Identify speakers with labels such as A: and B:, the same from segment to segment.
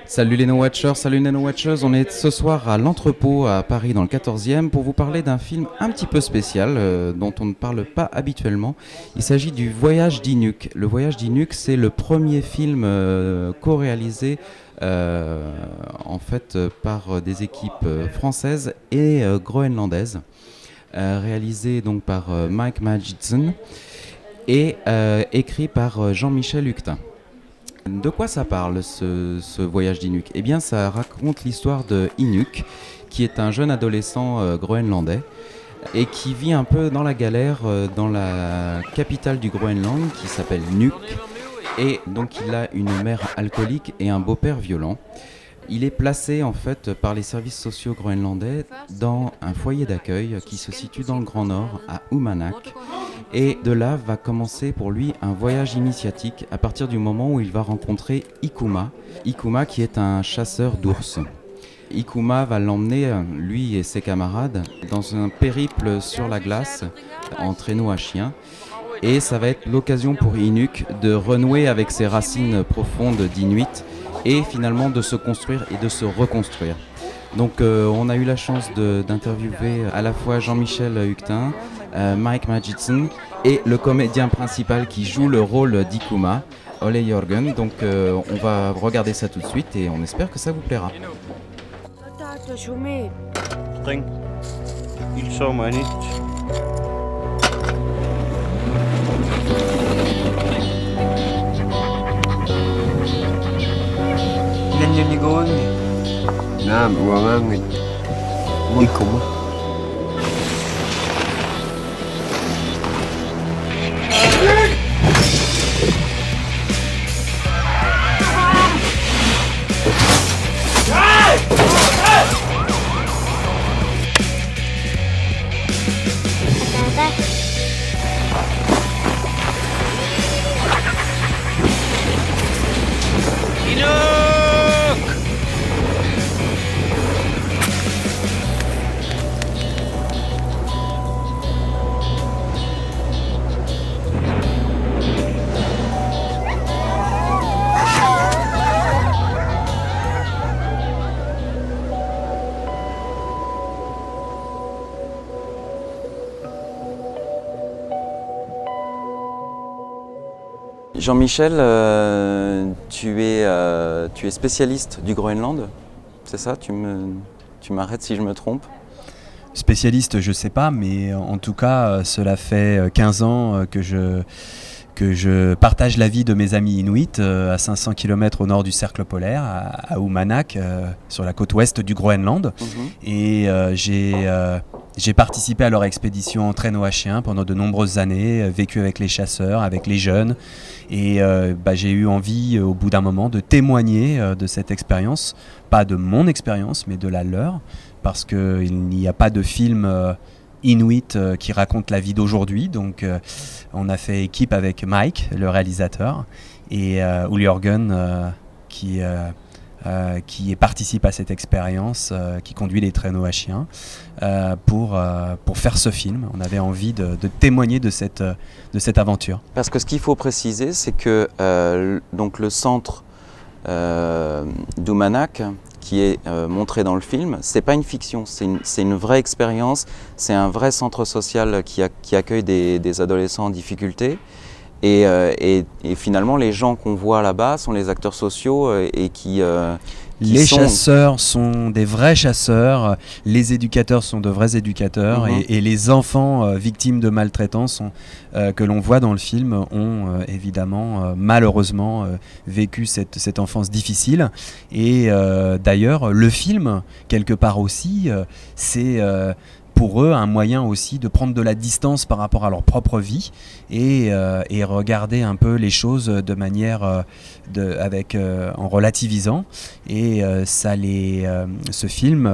A: Salut les No-Watchers, salut les No-Watchers, on est ce soir à l'Entrepôt à Paris dans le 14e pour vous parler d'un film un petit peu spécial dont on ne parle pas habituellement. Il s'agit du Voyage d'Inuk. Le Voyage d'Inuk, c'est le premier film co-réalisé en fait par des équipes françaises et groenlandaises, réalisé donc par Mike Madjidsen et écrit par Jean-Michel Huctin. De quoi ça parle ce voyage d'Inuk? Eh bien, ça raconte l'histoire de Inuk, qui est un jeune adolescent groenlandais et qui vit un peu dans la galère dans la capitale du Groenland qui s'appelle Nuuk. Et donc, il a une mère alcoolique et un beau-père violent. Il est placé en fait par les services sociaux groenlandais dans un foyer d'accueil qui se situe dans le Grand Nord, à Uummannaq. Et de là va commencer pour lui un voyage initiatique à partir du moment où il va rencontrer Ikuma. Ikuma qui est un chasseur d'ours. Ikuma va l'emmener, lui et ses camarades, dans un périple sur la glace en traîneau à chien. Et ça va être l'occasion pour Inuk de renouer avec ses racines profondes d'Inuit et finalement de se construire et de se reconstruire. Donc on a eu la chance d'interviewer à la fois Jean-Michel Huctin, Mike Madjidsen et le comédien principal qui joue le rôle d'Ikuma, Ole Jørgen. Donc on va regarder ça tout de suite et on espère que ça vous plaira.
B: Spring. Ildsommer er nyt.
C: Ilan yun ni Gawang eh?
D: Buwangan Ikuma.
A: Jean-Michel, tu es spécialiste du Groenland, c'est ça? Tu m'arrêtes si je me trompe?
E: Spécialiste, je sais pas, mais en tout cas, cela fait 15 ans que je partage la vie de mes amis inuits à 500 km au nord du cercle polaire, à Uummannaq, sur la côte ouest du Groenland. Et j'ai participé à leur expédition en traîneau à chien pendant de nombreuses années, vécu avec les chasseurs, avec les jeunes. Et j'ai eu envie, au bout d'un moment, de témoigner de cette expérience. Pas de mon expérience, mais de la leur. Parce qu'il n'y a pas de film inuit qui raconte la vie d'aujourd'hui. Donc on a fait équipe avec Mike, le réalisateur, et Ole Jørgen qui participe à cette expérience, qui conduit les traîneaux à chiens, pour faire ce film. On avait envie de témoigner de cette aventure.
A: Parce que ce qu'il faut préciser, c'est que donc le centre d'Ummannaq, qui est montré dans le film, c'est pas une fiction, c'est une vraie expérience, c'est un vrai centre social qui accueille des adolescents en difficulté. Et finalement, les gens qu'on voit là-bas sont les acteurs sociaux et qui
E: les chasseurs sont des vrais chasseurs, les éducateurs sont de vrais éducateurs, et les enfants victimes de maltraitance que l'on voit dans le film ont évidemment malheureusement vécu cette enfance difficile. Et d'ailleurs, le film, quelque part aussi, c'est pour eux un moyen aussi de prendre de la distance par rapport à leur propre vie et regarder un peu les choses de manière en relativisant. Et ce film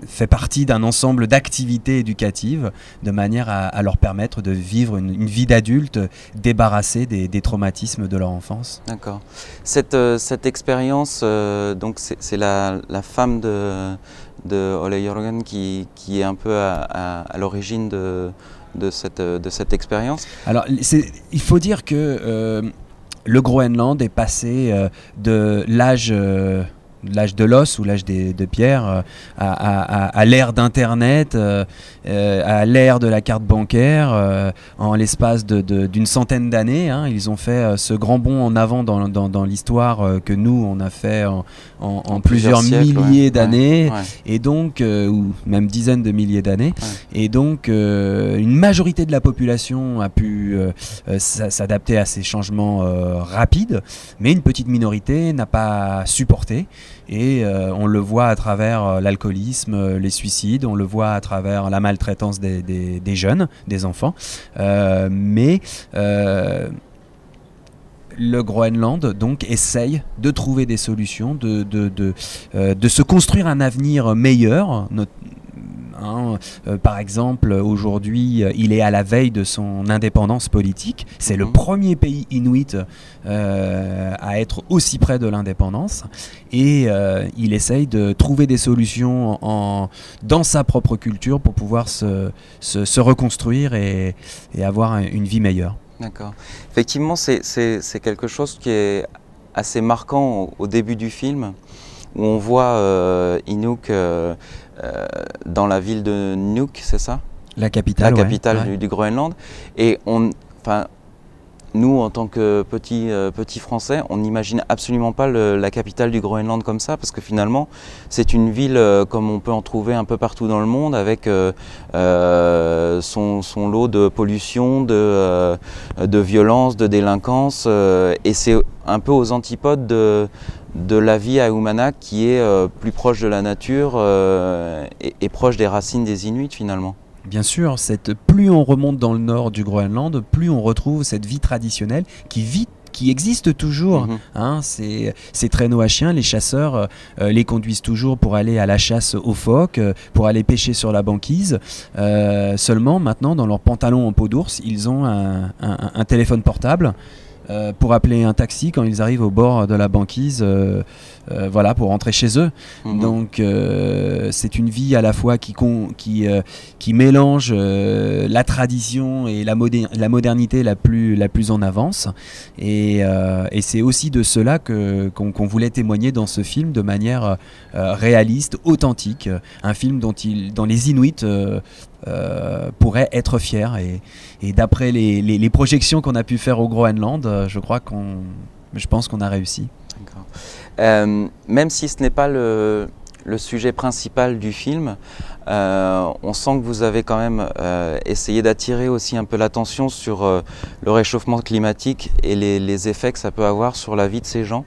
E: fait partie d'un ensemble d'activités éducatives de manière à leur permettre de vivre une vie d'adulte débarrassée des traumatismes de leur enfance.
A: D'accord. Cette expérience, donc c'est la femme de Ole Jørgen qui est un peu à l'origine de cette expérience.
E: Alors il faut dire que le Groenland est passé de l'âge de l'os ou l'âge de pierre à l'ère d'Internet, à l'ère de la carte bancaire, en l'espace d'une centaine d'années. Hein, ils ont fait ce grand bond en avant dans l'histoire que nous, on a fait en plusieurs
A: siècles,
E: milliers d'années,
A: ouais.
E: et donc, ou même dizaines de milliers d'années.
A: Ouais.
E: Et donc, une majorité de la population a pu s'adapter à ces changements rapides, mais une petite minorité n'a pas supporté. Et on le voit à travers l'alcoolisme, les suicides, on le voit à travers la maltraitance des jeunes, des enfants. Mais le Groenland donc essaye de trouver des solutions, de se construire un avenir meilleur. Par exemple, aujourd'hui, il est à la veille de son indépendance politique. C'est le premier pays inuit à être aussi près de l'indépendance. Et il essaye de trouver des solutions dans sa propre culture pour pouvoir se reconstruire et avoir une vie meilleure.
A: D'accord. Effectivement, c'est quelque chose qui est assez marquant au début du film, où on voit Inuk dans la ville de Nuuk, c'est ça?
E: La capitale,
A: la capitale
E: ouais.
A: du Groenland. Et nous, en tant que petits Français, on n'imagine absolument pas la capitale du Groenland comme ça, parce que finalement, c'est une ville comme on peut en trouver un peu partout dans le monde, avec son lot de pollution, de violence, de délinquance, et c'est un peu aux antipodes de la vie à Uummannaq, qui est plus proche de la nature et proche des racines des Inuits finalement.
E: Bien sûr, plus on remonte dans le nord du Groenland, plus on retrouve cette vie traditionnelle qui existe toujours. Hein, ces traîneaux à chiens, les chasseurs les conduisent toujours pour aller à la chasse aux phoques, pour aller pêcher sur la banquise. Seulement, maintenant, dans leurs pantalons en peau d'ours, ils ont un téléphone portable pour appeler un taxi quand ils arrivent au bord de la banquise, voilà, pour rentrer chez eux. Donc c'est une vie à la fois qui mélange la tradition et la modernité la plus en avance, et c'est aussi de cela qu'on voulait témoigner dans ce film de manière réaliste, authentique, un film dont les Inuits pourraient être fiers, et d'après les projections qu'on a pu faire au Groenland, je pense qu'on a réussi.
A: Même si ce n'est pas le sujet principal du film, on sent que vous avez quand même essayé d'attirer aussi un peu l'attention sur le réchauffement climatique et les effets que ça peut avoir sur la vie de ces gens.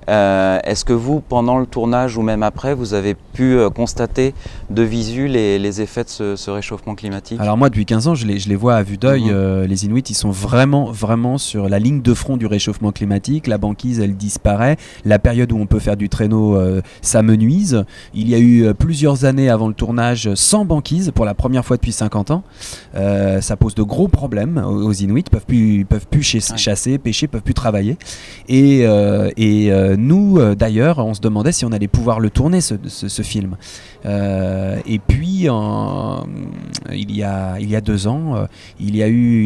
A: Est-ce que vous, pendant le tournage ou même après, vous avez pu constater de visu les effets de ce réchauffement climatique?
E: Alors moi, depuis 15 ans, je les vois à vue d'œil. Les Inuits, ils sont vraiment sur la ligne de front du réchauffement climatique. La banquise, elle disparaît. La période où on peut faire du traîneau s'amenuise. Il y a eu plusieurs années avant le tournage sans banquise, pour la première fois depuis 50 ans. Ça pose de gros problèmes aux Inuits. Ils peuvent plus chasser, pêcher, peuvent plus travailler. Et nous, d'ailleurs, on se demandait si on allait pouvoir le tourner, ce film. Et puis, il y a 2 ans, il y a eu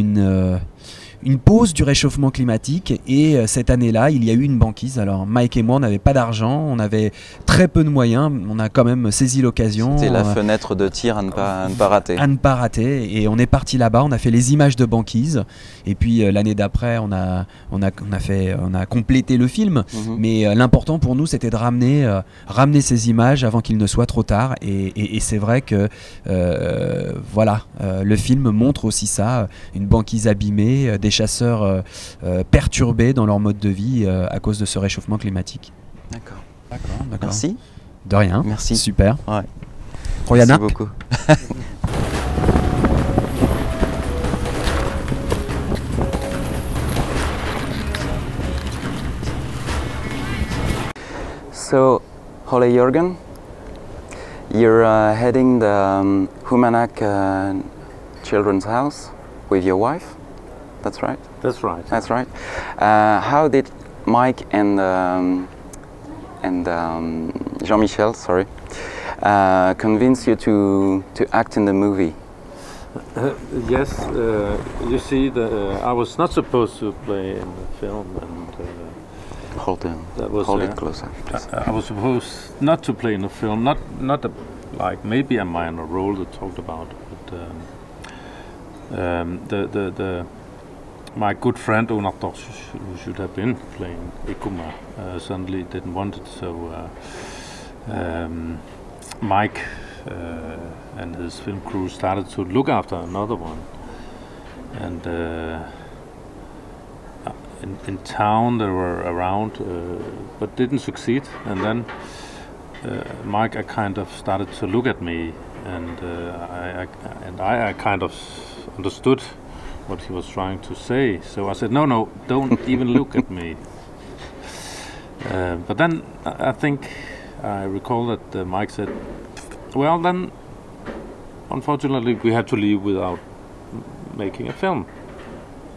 E: une pause du réchauffement climatique, et cette année-là, il y a eu une banquise. Alors Mike et moi, on n'avait pas d'argent, on avait très peu de moyens, on a quand même saisi l'occasion.
A: C'était la fenêtre de tir à ne pas rater.
E: À ne pas rater, et on est parti là-bas, on a fait les images de banquise, et puis l'année d'après, on a complété le film. Mais l'important pour nous, c'était de ramener ces images avant qu'il ne soit trop tard, et c'est vrai que le film montre aussi ça, une banquise abîmée, des chasseurs perturbés dans leur mode de vie à cause de ce réchauffement climatique.
A: D'accord.
E: Merci. De rien.
A: Merci.
E: Super.
A: Ouais.
E: Royana.
A: Merci beaucoup. So, Ole Jørgen, you're heading the Uummannaq Children's House with your wife. That's right?
B: That's right.
A: That's right. How did Mike and Jean-Michel, convince you to act in the movie?
F: Yes, you see, I was not supposed to play in the film, and
A: Hold on.
F: that was
A: Hold it closer, please.
F: I was supposed not to play in the film, not like maybe a minor role they talked about, but my good friend Onar Dosh, who should have been playing Ikuma, suddenly didn't want it, so Mike and his film crew started to look after another one, and in town they were around, but didn't succeed. And then Mike kind of started to look at me, and I kind of understood what he was trying to say. So I said, no, don't even look at me. But then I think I recall that Mike said, well, then unfortunately we had to leave without making a film.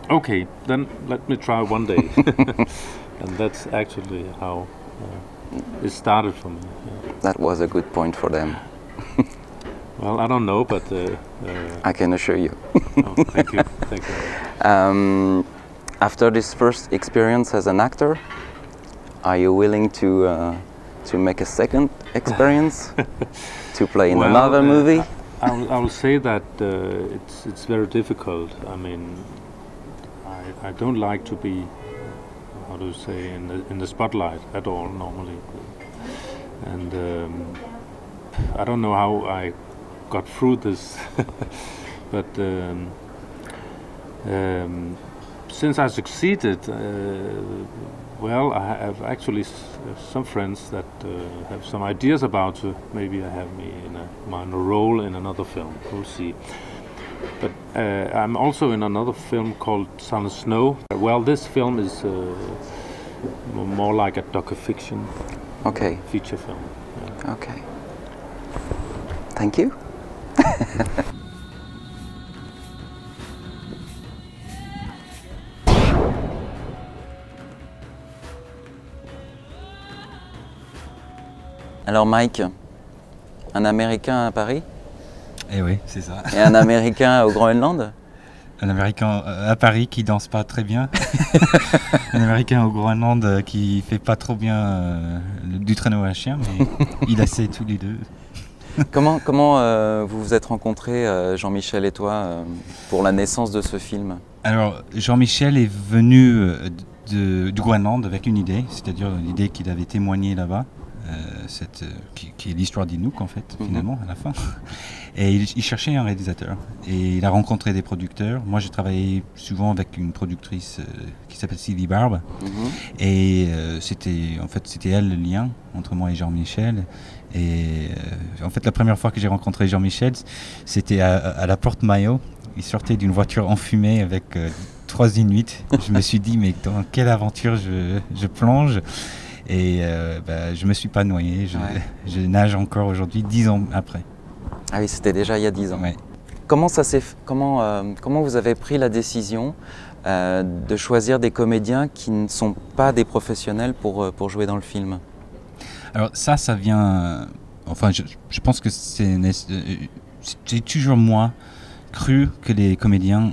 F: Okay, then let me try one day. And that's actually how it started for me. Yeah.
A: That was a good point for them.
F: Well, I don't know, but
A: I can assure you.
F: oh, thank you. Thank you.
A: After this first experience as an actor, are you willing to make a second experience to play in
F: Well,
A: another movie?
F: I will say that it's very difficult. I mean, I don't like to be, how do you say, in the spotlight at all normally, and I don't know how I got through this, but since I succeeded, well, I have actually some friends that have some ideas about maybe have me in a minor role in another film. We'll see. But I'm also in another film called Sun and Snow. Well, this film is more like a docu-fiction feature film. Yeah.
A: Okay. Thank you. Alors Mike, un Américain à Paris
G: Eh oui, c'est ça.
A: et un Américain au Groenland?
G: Un Américain à Paris qui danse pas très bien. Un Américain au Groenland qui fait pas trop bien du traîneau à chien, mais il essaie tous les deux.
A: Comment vous vous êtes rencontrés, Jean-Michel et toi, pour la naissance de ce film?
G: Alors, Jean-Michel est venu du Groenland avec une idée, c'est-à-dire l'idée qu'il avait témoignée là-bas. Qui est l'histoire d'Inuk en fait, finalement, à la fin. Et il cherchait un réalisateur. Et il a rencontré des producteurs. Moi, j'ai travaillé souvent avec une productrice qui s'appelle Sylvie Barbe. Et c'était elle le lien entre moi et Jean-Michel. Et en fait, la première fois que j'ai rencontré Jean-Michel, c'était à la Porte Maillot. Il sortait d'une voiture enfumée avec 3 Inuits. Je me suis dit, mais dans quelle aventure je plonge? Et je ne me suis pas noyé, je nage encore aujourd'hui, 10 ans après.
A: Ah oui, c'était déjà il y a 10 ans.
G: Ouais.
A: Comment vous avez pris la décision de choisir des comédiens qui ne sont pas des professionnels pour jouer dans le film?
G: Alors ça vient... Enfin, je pense que j'ai toujours moi cru que les comédiens...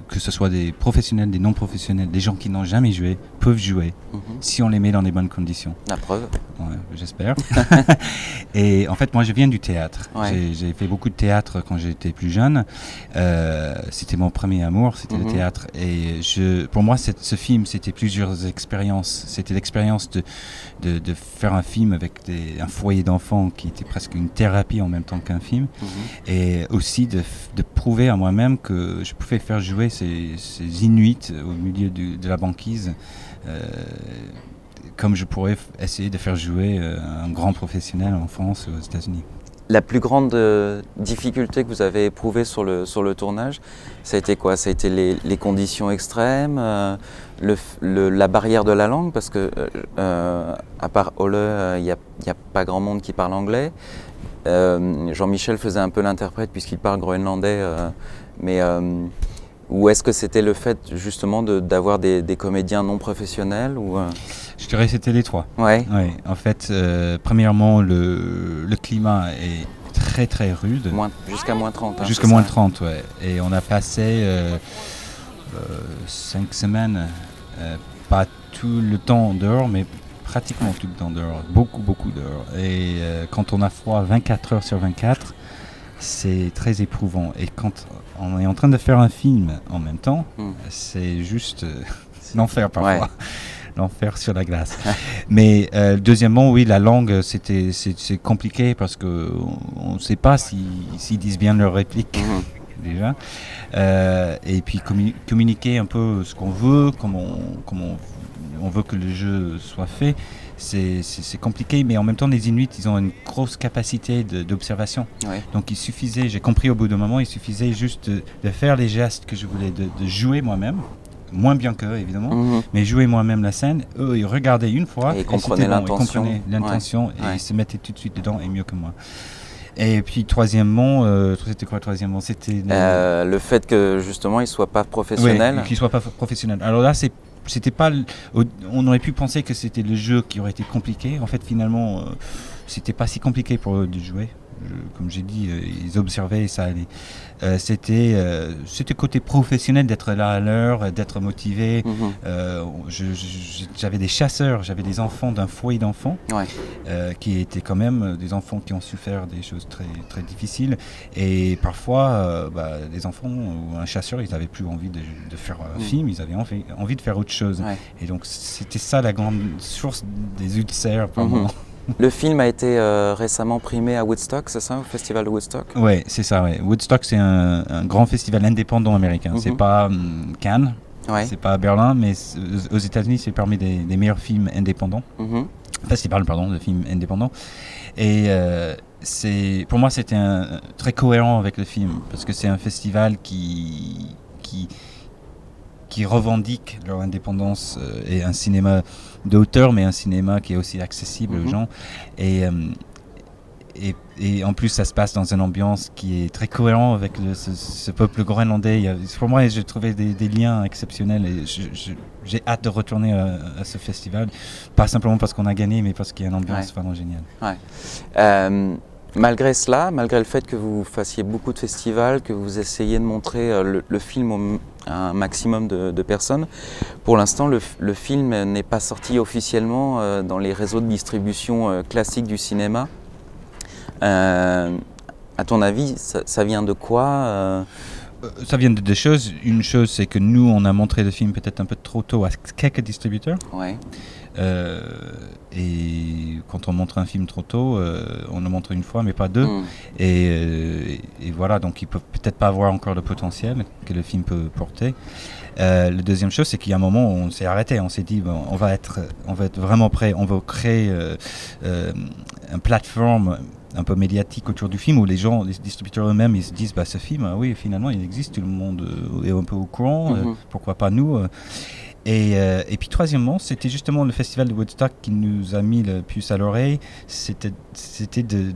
G: que ce soit des professionnels, des non-professionnels, des gens qui n'ont jamais joué, peuvent jouer si on les met dans des bonnes conditions.
A: La preuve.
G: Ouais, j'espère. Et en fait, moi, je viens du théâtre. Ouais. J'ai fait beaucoup de théâtre quand j'étais plus jeune. C'était mon premier amour, c'était le théâtre. Et pour moi, ce film, c'était plusieurs expériences. C'était l'expérience de faire un film avec un foyer d'enfants qui était presque une thérapie en même temps qu'un film. Et aussi de prouver à moi-même que je pouvais faire jouer ces Inuits au milieu de la banquise, comme je pourrais essayer de faire jouer un grand professionnel en France ou aux États-Unis.
A: La plus grande difficulté que vous avez éprouvée sur le tournage, ça a été quoi? Ça a été les conditions extrêmes, la barrière de la langue, parce que à part Ole, il n'y a pas grand monde qui parle anglais. Jean-Michel faisait un peu l'interprète puisqu'il parle groenlandais, ou est-ce que c'était le fait justement d'avoir des comédiens non professionnels ou
G: Je dirais que c'était les trois.
A: Ouais.
G: En fait, premièrement, le climat est très très rude.
A: Jusqu'à moins 30. Hein,
G: jusqu'à moins 30, ouais. Et on a passé 5 semaines, pas tout le temps dehors, mais pratiquement tout le temps dehors, beaucoup dehors. Et quand on a froid 24 heures sur 24, c'est très éprouvant. Et quand on est en train de faire un film en même temps, c'est juste l'enfer parfois. Ouais. L'enfer sur la glace. Mais deuxièmement, oui, la langue, c'est compliqué parce qu'on ne sait pas s'ils disent bien leurs répliques. Déjà. Et puis communiquer un peu ce qu'on veut, comment on veut que le jeu soit fait, c'est compliqué, mais en même temps les Inuits, ils ont une grosse capacité d'observation. Ouais. Donc il suffisait, j'ai compris au bout d'un moment, il suffisait juste de faire les gestes que je voulais, de jouer moi-même, moins bien qu'eux évidemment, mais jouer moi-même la scène. Eux, ils regardaient une fois,
A: et ils comprenaient l'intention,
G: et ils se mettaient tout de suite dedans, et mieux que moi. Et puis troisièmement, c'était quoi troisièmement? C'était
A: le fait que justement il soit pas professionnel.
G: Oui, qu'il soit pas professionnel. Alors là, c'était pas. On aurait pu penser que c'était le jeu qui aurait été compliqué. En fait, finalement, c'était pas si compliqué pour eux de jouer. Comme j'ai dit, ils observaient et ça allait. C'était côté professionnel d'être là à l'heure, d'être motivé. J'avais des chasseurs, j'avais des enfants d'un foyer d'enfants qui étaient quand même des enfants qui ont su faire des choses très, très difficiles. Et parfois, des enfants ou un chasseur, ils n'avaient plus envie de faire un film, ils avaient envie de faire autre chose. Ouais. Et donc, c'était ça la grande source des ulcères par moment.
A: Le film a été récemment primé à Woodstock, c'est ça, au festival de Woodstock?
G: Oui, c'est ça. Ouais. Woodstock, c'est un grand festival indépendant américain. C'est pas Cannes, c'est pas Berlin, mais aux États-Unis, c'est parmi des meilleurs films indépendants. Festival, pardon, de films indépendants. Et pour moi, c'était très cohérent avec le film, parce que c'est un festival qui revendique leur indépendance et un cinéma d'auteur, mais un cinéma qui est aussi accessible aux gens. Et en plus, ça se passe dans une ambiance qui est très cohérente avec ce peuple groenlandais. Pour moi, j'ai trouvé des liens exceptionnels et j'ai hâte de retourner à ce festival. Pas simplement parce qu'on a gagné, mais parce qu'il y a une ambiance vraiment géniale.
A: Ouais. Malgré cela, malgré le fait que vous fassiez beaucoup de festivals, que vous essayiez de montrer le film à un maximum de personnes, pour l'instant le film n'est pas sorti officiellement dans les réseaux de distribution classiques du cinéma. À ton avis, ça vient de quoi
G: Ça vient de deux choses. Une chose, c'est que nous, on a montré le film peut-être un peu trop tôt à quelques distributeurs. Ouais. Et quand on montre un film trop tôt, on le montre une fois mais pas deux. Et voilà, donc il peut peut-être pas avoir encore le potentiel que le film peut porter. La deuxième chose, c'est qu'il y a un moment où on s'est arrêté, on s'est dit bon, on va être vraiment prêt, on va créer une plateforme un peu médiatique autour du film où les gens, les distributeurs eux-mêmes, ils se disent ce film, oui, finalement il existe, tout le monde est un peu au courant, pourquoi pas nous Et puis troisièmement, c'était justement le festival de Woodstock qui nous a mis le puce à l'oreille. C'était de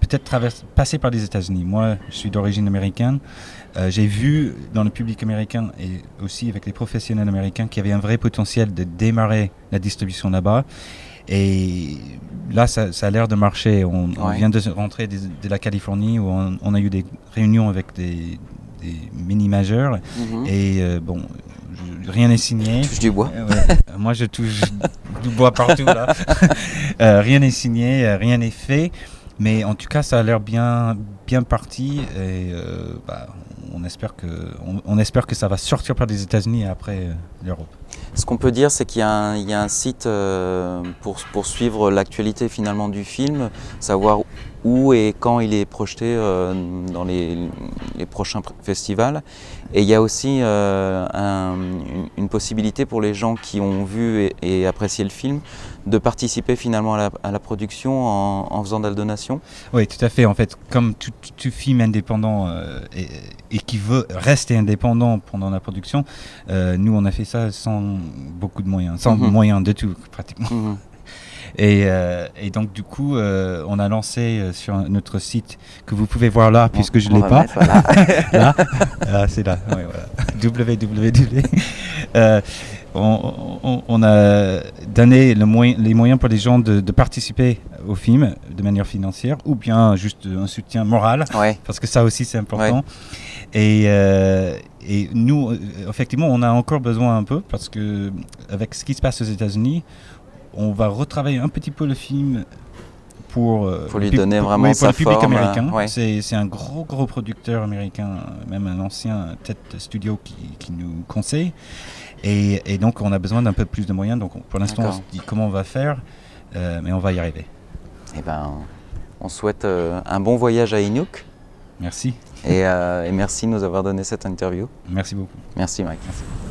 G: peut-être passer par les États-Unis. Moi, je suis d'origine américaine. J'ai vu dans le public américain et aussi avec les professionnels américains qu'il y avait un vrai potentiel de démarrer la distribution là-bas. Et là, ça a l'air de marcher. On vient de rentrer de la Californie où on a eu des réunions avec des mini-majeurs. Et bon... rien n'est signé.
A: Touche du bois.
G: Moi, je touche du bois partout là. Rien n'est signé, rien n'est fait. Mais en tout cas, ça a l'air bien parti. Et on espère que ça va sortir par les États-Unis et après l'Europe.
A: Ce qu'on peut dire, c'est qu'il y a un site pour suivre l'actualité finalement du film, savoir où et quand il est projeté dans les prochains festivals. Et il y a aussi une possibilité pour les gens qui ont vu et apprécié le film de participer finalement à la production en faisant de la donation.
G: Oui, tout à fait. En fait, comme tout film indépendant et qui veut rester indépendant pendant la production, nous on a fait ça sans beaucoup de moyens, sans moyens de tout pratiquement. Et donc du coup, on a lancé sur notre site que vous pouvez voir là, puisque je ne l'ai pas. Là, c'est là. Ouais, voilà. www. on a donné les moyens pour les gens de participer au film de manière financière ou bien juste un soutien moral,
A: Ouais.
G: parce que ça aussi c'est important.
A: Ouais.
G: Et nous, effectivement, on a encore besoin un peu parce que avec ce qui se passe aux États-Unis, on va retravailler un petit peu le film pour
A: lui donner vraiment
G: pour
A: sa
G: le public
A: forme,
G: américain.
A: ouais.
G: C'est un gros producteur américain, même un ancien tête studio qui nous conseille. Et donc on a besoin d'un peu plus de moyens. Donc pour l'instant on
A: D'accord.
G: se dit comment on va faire, mais on va y arriver.
A: Eh ben, on souhaite un bon voyage à Inuk
G: Merci.
A: et merci de nous avoir donné cette interview.
G: Merci beaucoup.
A: Merci Mike.